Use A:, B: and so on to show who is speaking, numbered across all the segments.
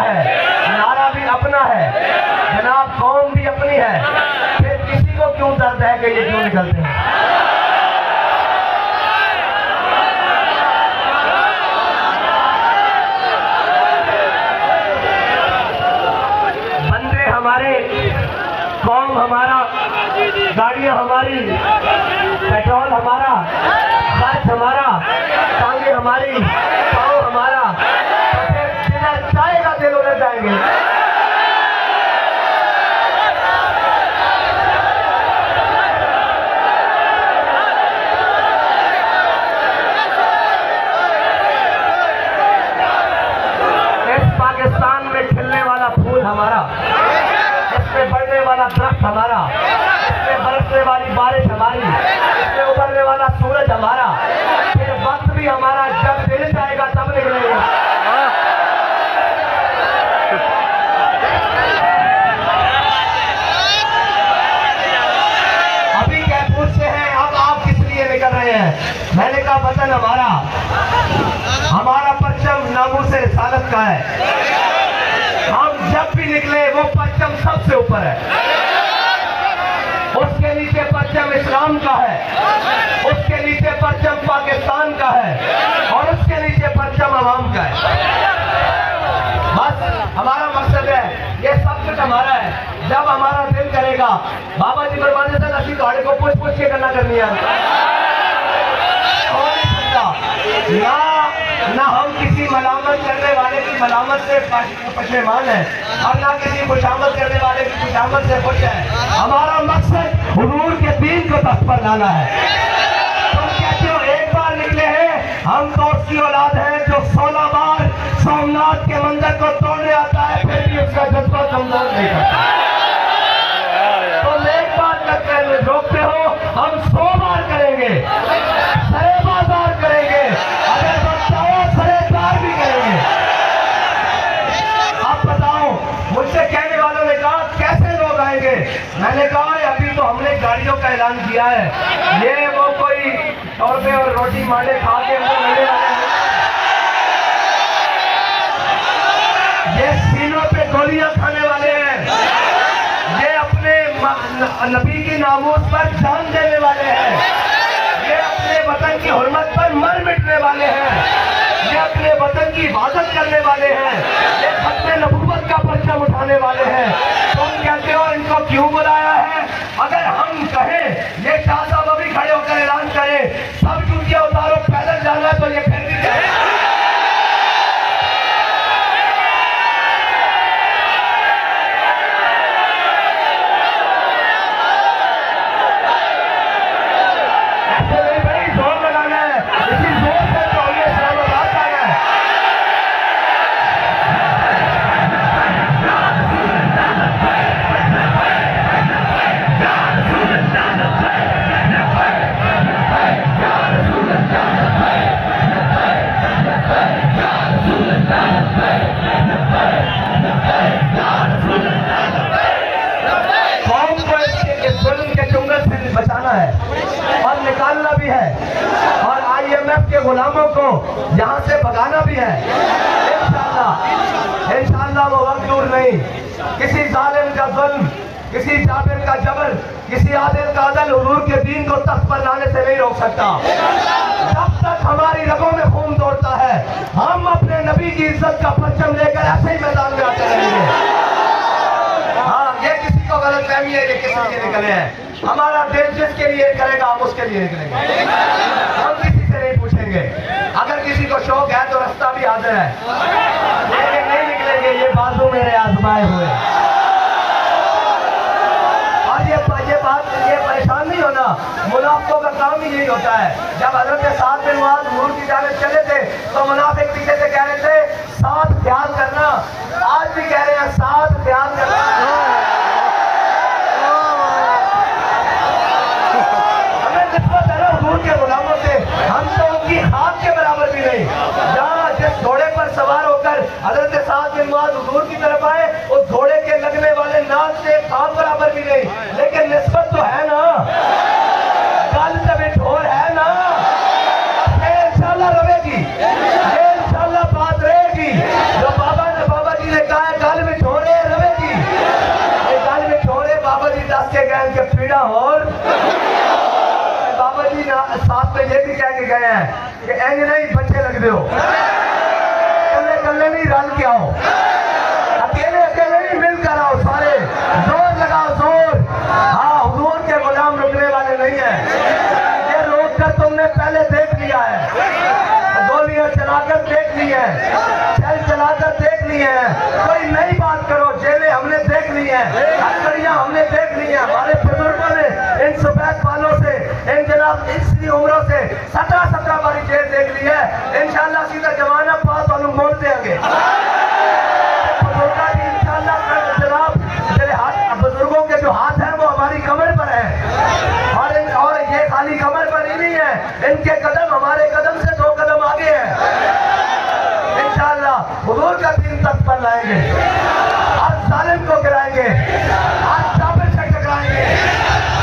A: है, नारा भी अपना है, जनाब कौम भी अपनी है, फिर किसी को क्यों दर्द है कि ये क्यों निकलते हैं? बंदे हमारे, कौम हमारा, गाड़ियां हमारी, पेट्रोल हमारा, खर्च हमारा, टांगे हमारी, पाँव हमारा, तो फिर जिधर जाएगा दिल उधर जाएंगे। इस पाकिस्तान में खिलने वाला फूल हमारा, इसमें बढ़ने वाला दरख्त हमारा, इसमें बरसने वाली बारिश हमारी, इसमें उभरने वाला सूरज हमारा, फिर वक्त भी हमारा, जब दिल जाएगा तब निकलेगा। अभी क्या पूछते हैं, अब आप किस लिए निकल रहे हैं? मैंने कहा वतन हमारा, हमारा परचम नामूसे रिसालत का है। हम जब भी निकले वो परचम सबसे ऊपर है, उसके नीचे परचम इस्लाम का है, उसके नीचे परचम पाकिस्तान का है, और उसके नीचे परचम अवाम का है। बस हमारा मकसद है, ये सब कुछ हमारा है। जब हमारा दिल करेगा, बाबा जी फरमाते थे नसी गाड़ी को पूछ पूछ के करना करनी है, हो नहीं सकता ना हम किसी मलामत करने वाले की मलामत से पशेमान है, और ना किसी खुशामद करने वाले की खुशामद से खुश है। हमारा मकसद हुजूर के दीन को तख्त पर लाना है। तुम कहते हो एक बार निकले हैं, हम तो उसकी औलाद है जो 16 बार सोमनाथ के मंदिर को तोड़ने आता है, फिर भी उसका जज्बा कमजोर नहीं करता। तुम एक बार करके रोकते हो, हम 100 बार करेंगे, सरे बाजार करेंगे, अगर भी करेंगे। आप बताओ, मुझसे कहने वालों ने कहा कैसे लोग आएंगे? मैंने कहा अभी तो हमने गाड़ियों का ऐलान किया है, ये वो कोई टोरबे और रोटी मांडे खा के हमको मिलने वाले हैं, ये सीनों पे गोलियां खाने वाले हैं, ये अपने नबी की नामूस पर जान देने वाले हैं, ये अपने वतन की हुर्मत पर मर मिटने वाले हैं, ये अपने वतन की इबादत करने वाले हैं, ये खत्मे नबूवत का परचम उठाने वाले हैं। तुम कहते हो इनको क्यों बुलाया है? अगर हम कहें, ये शाह साहब अभी खड़े होकर ऐलान करें, सब जूतियां उतारो, पैदल जाना है, तो ये फिर भी जाए। ऐसे नहीं भाई, जोर लगाना है, इसी जोर से तो ये इस्लामाबाद आना है। कौम को इसके जुल्म के चुंगल से बचाना है और निकालना भी है, और IMF के गुलामों को यहाँ से भगाना भी है। इंशाअल्लाह, इंशाअल्लाह वो वक्त दूर नहीं, किसी जालिम का जुल्म, किसी जाबिर का जबर, किसी आदिल का अदल हुजूर के दीन को तख्त पर लाने से नहीं रोक सकता। जब तक हमारी रगों में खून दौड़ता है, हम अपने नबी की इज्जत का परचम लेकर ऐसे ही मैदान में आते रहेंगे। हाँ, ये किसी को गलत फहमी है, ये किसी लिए निकले हैं। हमारा दिल जिसके लिए करेगा, हम उसके लिए निकलेंगे, हम किसी से नहीं पूछेंगे। अगर किसी को शौक है तो रास्ता भी हाजिर है, लेकिन नहीं निकलेंगे, ये बाजू मेरे आजमाए हुए। और ये परेशान नहीं होना, मुनाफिकों का काम ही यही होता है। जब हजरत साद बिन मुआज नूर की जानिब चले थे, तो मुनाफिक पीछे से कह रहे थे साथ ख्याल करना, आज भी कह रहे हैं साथ ख्याल करना। हमें निस्बत है ना हुजूर के गुलामों से, हम तो उनकी खाक के बराबर भी नहीं। जहाँ जिस घोड़े पर सवार होकर हजरत साद बिन मुआज हुजूर की तरफ आए, उस घोड़े के लगने वाले नाक से खाक बराबर भी नहीं, लेकिन निस्बत तो है ना, कल तब ठोर है ना, इंशाल्लाह रहेगी, इंशाल्लाह बात रहेगी। साथ में ये भी कह के गए हैं कि इंज नहीं बच्चे लग दो, कल्ले कल्ले नहीं रल के आओ, अकेले अकेले नहीं मिलकर आओ, सारे जोर लगाओ जोर। हाँ, हुजूर के गुलाम रुकने वाले नहीं है। ये रोक कर तुमने पहले देख लिया है, गोलियां चलाकर देख ली है, चल चलाकर देख ली है। कोई नई बात करो, जेलें हमने देख ली है, हथकड़ियां हमने देख ली है। हमारे बुजुर्गों ने इन सफेद बालों से, इन जनाब इसी उम्रों से 17 बारी जेल देख ली है। इंशाल्लाह सीधा जमाना पास वालों मोड़ देंगे। बुजुर्गों के जो हाथ हैं वो हमारी कमर पर है, और ये खाली कमर पर ही नहीं है, इनके कदम हमारे कदम से 2 कदम आगे है। इंशाअल्लाह हुजूर का दीन तक पर लाएंगे, आज जालिम को गिराएंगे, आज काफिर से टकराएंगे,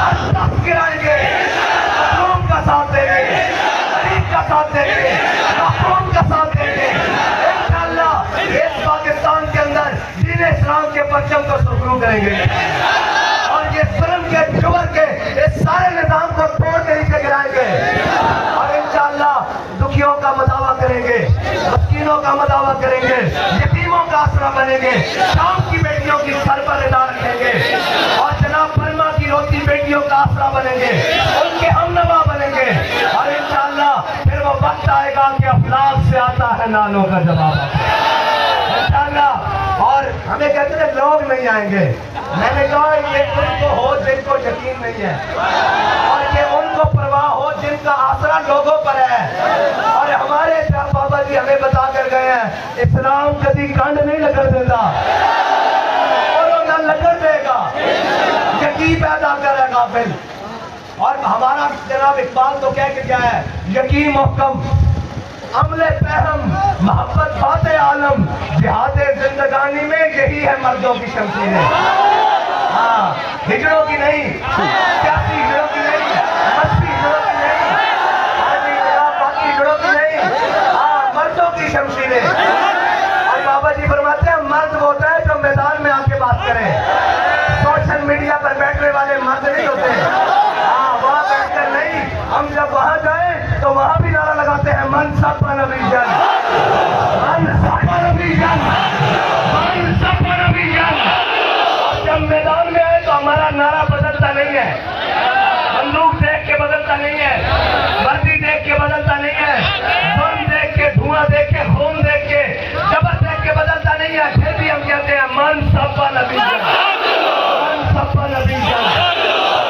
A: आज तख्त गिराएंगे, मजलूम का साथ देंगे, गरीब का साथ देंगे, महरूम का साथ देंगे। इंशाअल्लाह इस पाकिस्तान के अंदर दीन इस्लाम के परचम को सुरखरू करेंगे और ये जुल्म के जुबर के इस सारे निजाम को तोड़ के नीचे गिराएंगे और इंशाअल्लाह दुखियों का मदावा करेंगे, मस्कीनों का मदावा करेंगे, यतीमों का आसरा बनेंगे, शाम की बेटियों की सर पर रिदा रखेंगे और जनाब बर्मा की रोती बेटियों का आसरा बनेंगे, उनके हमनवा बनेंगे और इंशाअल्लाह फिर वो वक्त आएगा कि अफलाक से आता है नालों का जवाब इंशाअल्लाह। और हमें कहते थे लोग नहीं आएंगे, मैंने कहा ये उनको हो जिनको यकीन नहीं है और ये उनको परवाह हो जिनका आसरा लोगों पर है। और हमारे बाबा जी हमें बता कर गए हैं, इस्लाम कभी कांड नहीं लगन देता और न लगन देगा, यकीन पैदा करेगा फिर। और हमारा जनाब इकबाल तो कह के क्या है, यकीन मुहकम अमले पहम मोहब्बत बाते आलम, जिहादे जिंदगानी में यही है मर्दों की शमशीरें। हाँ, हिजड़ों की नहीं, सियासी हिजड़ों की नहीं, मस्ती हिजड़ों की नहीं, बाकी हिजड़ों की नहीं, हाँ मर्दों की शमशीरें। और बाबा जी फरमाते हैं मर्द वो होता है जो मैदान में आके बात करे, सोशल मीडिया पर बैठने वाले मर्द नहीं होते। हाँ, वहाँ बैठकर नहीं, हम जब वहाँ जाए तो वहाँ भी नारा लगाते हैं मन सपा नबी जन, मन सपा नबी जन, मन सपा नबी जन। और जब मैदान में आए तो हमारा नारा बदलता नहीं है, बंदूक देख के बदलता नहीं है, वर्दी देख के बदलता नहीं है, बम देख के, धुआं देख के, खून देख के, जबर देख के बदलता नहीं है। फिर भी हम कहते हैं मन सपा नबी जन, मन सपा नबी जन।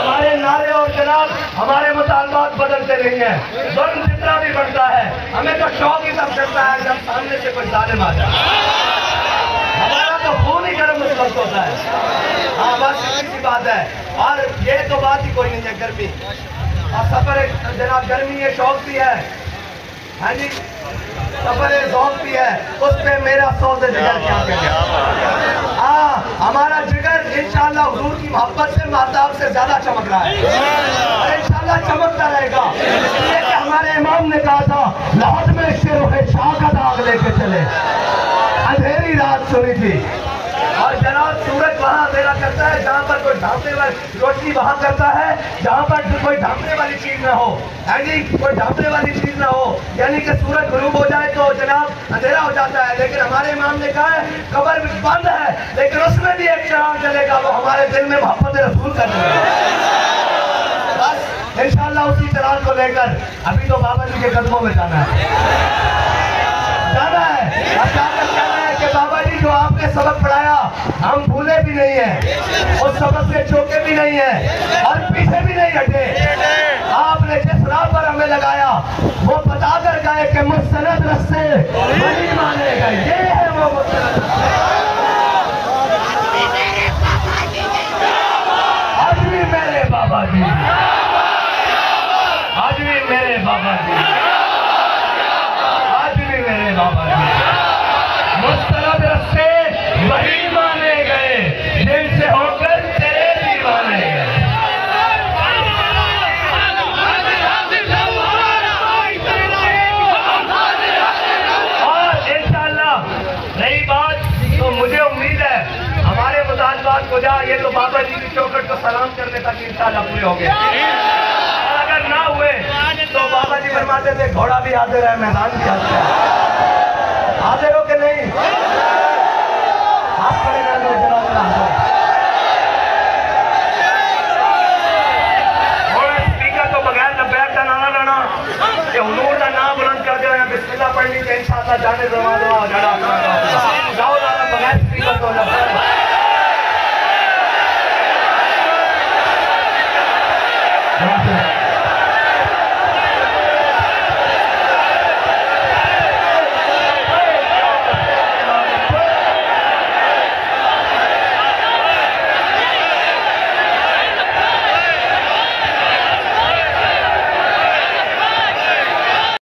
A: हमारे नारे और जनाब हमारे मुतालबात बदलते नहीं है, जुल्म जितना भी बढ़ता है हमें तो शौक ही तब चलता है जब सामने से कोई जालिम आ जाए, हमारा तो खून ही गर्म उस वक्त होता है। हाँ बस इतनी सी बात है। और ये तो बात ही कोई नहीं है, गर्मी और सफर जनाब गर्मी है, शौक भी है, हाँ जी सफर शौक भी है, उस पर मेरा सौदे जिगर क्या करें। हाँ, हमारा जिगर इंशाअल्लाह हुजूर की मोहब्बत से महताब से ज्यादा चमक रहा है और इंशाअल्लाह चमकता रहेगा। इसलिए कि हमारे इमाम ने कहा था लाहौर में शेर शाह का दाग लेके चले, अंधेरी रात सुनी थी और जनाब सूरज वहाँ अंधेरा करता है जहाँ पर कोई ढांपने वाली रोशनी वहाँ करता है जहाँ पर कोई ढांपने वाली चीज ना हो, यानी कोई ढांपने वाली चीज ना हो, यानी कि सूरज गुरूब हो जाए तो जनाब अंधेरा हो जाता है। लेकिन हमारे इमाम ने कहा है कब्र भी बंद है लेकिन उसमें भी एक चिराग जलेगा, वो हमारे दिल में मोहब्बत रसूल कर देगा। बस इंशाअल्लाह उसी चिराग को लेकर अभी तो बाबा जी के कदमों में जाना है, जाना है और जाकर कहना है कि बाबा जी जो आपने सबक पढ़ाया हम भूले भी नहीं है, उस सबक से चौके भी नहीं है और पीछे भी नहीं हटे। आपने जिस राह पर हमें लगाया वो बताकर गए कि मुस्तनद रस्ते वही मानेगा, ये है वो मुस्तनद आज भी मेरे बाबा जी, आज भी मेरे बाबा जी, आज भी मेरे बाबा जी मुस्तनद रस्ते वही माने गए जिनसे होकर तेरे दीवाने गए। और इंशाअल्लाह नई बात तो मुझे उम्मीद है हमारे मुतालबात को जा, ये तो बाबा जी की चौखट को सलाम करने तक इंशाअल्लाह पूरे हो गए और अगर ना हुए सुनाते थे घोड़ा भी हाजिर है, मैदान भी हाजिर है। हाजिर हो कि नहीं? हाथ खड़े कर लो जरा हाजिर। स्पीकर तो बगैर लब्बैक का नारा लाना, हुजूर का नाम बुलंद कर देना, बिस्मिल्लाह पढ़नी चाहिए, इंशाअल्लाह जाने दरवाजा